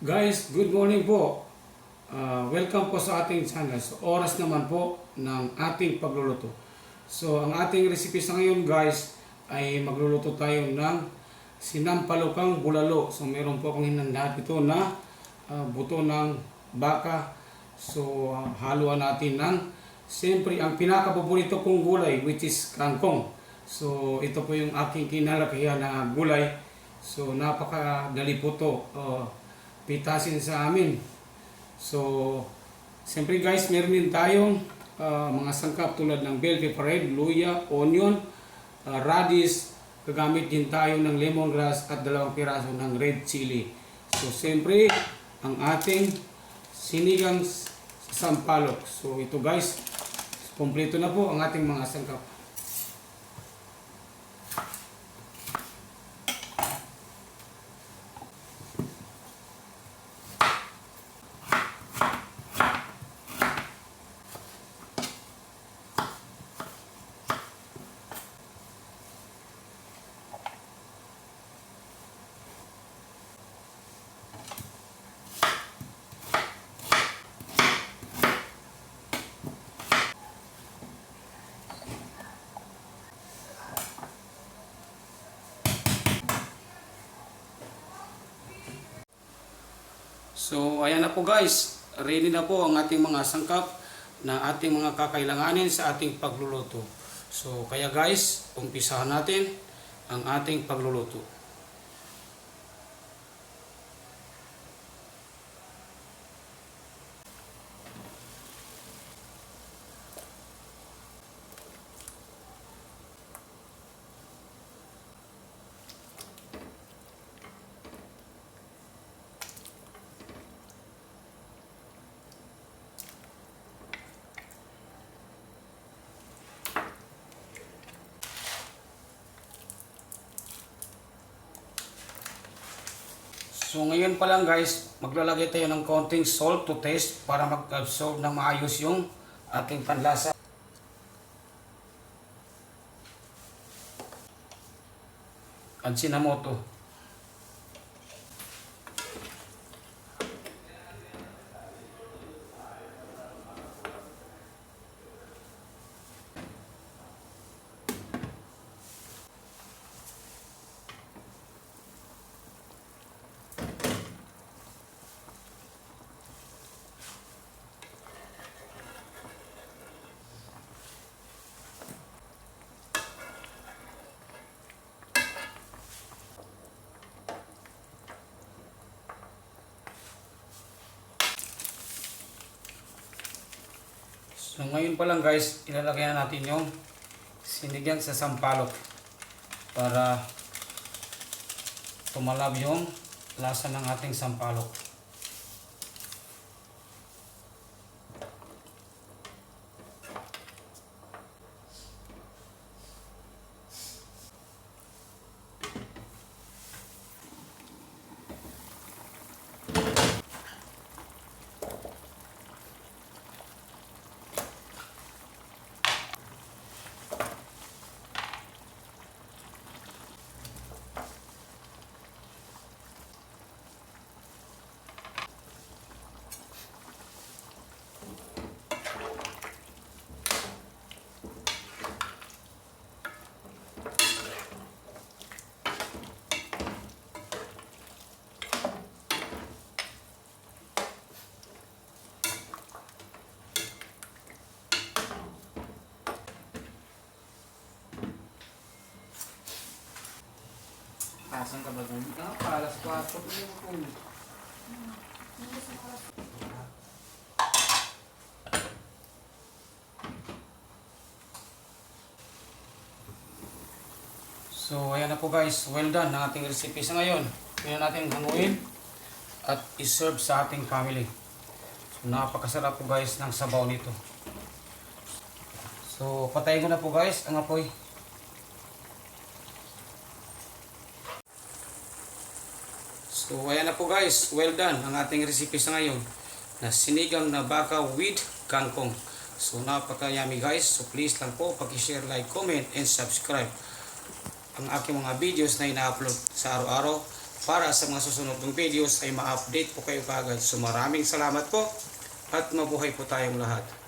Guys, good morning po. Welcome po sa ating channel. So, oras naman po ng ating pagluluto. So, ang ating recipe sa ngayon guys ay magluluto tayo ng sinampalukang bulalo. So, meron po akong hinanda dito na buto ng baka. So, haluan natin ng siyempre ang pinakapaborito kong gulay which is kangkong. So, ito po yung aking kinalakihan na gulay. So, napakadali po to. Pitasin sa amin. So, siyempre guys, meron din tayong mga sangkap tulad ng bell pepper red, luya, onion, radish. Gagamit din tayo ng lemongrass at 2 piraso ng red chili. So, siyempre, ang ating sinigang sampalok. So, ito guys, kompleto na po ang ating mga sangkap. So, ayan na po guys. Ready na po ang ating mga sangkap na ating mga kakailanganin sa ating pagluluto. So, kaya guys, umpisahan natin ang ating pagluluto. So ngayon pa lang guys, maglalagay tayo ng konting salt to taste para mag-absorb ng maayos yung ating panlasa. At sinamoto. So ngayon pa lang guys, ilalagay na natin yung sinigang sa sampalok para tumalab yung lasa ng ating sampalok. Pasang ka ba doon? Ikaw, alas 4 po yung So, ayan na po guys. Well done ang ating recipe sa ngayon. Pwede natin hanguin at iserve sa ating family. So, napakasarap po guys ng sabaw nito. So, patayin ko na po guys ang apoy. So, ayan na po guys. Well done ang ating recipe sa ngayon na sinigang na baka with kangkong. So, napaka-yummy guys. So, please lang po paki-share, like, comment, and subscribe ang aking mga videos na ina-upload sa araw-araw para sa mga susunod ng videos ay ma-update po kayo kagad. So maraming salamat po at mabuhay po tayong lahat.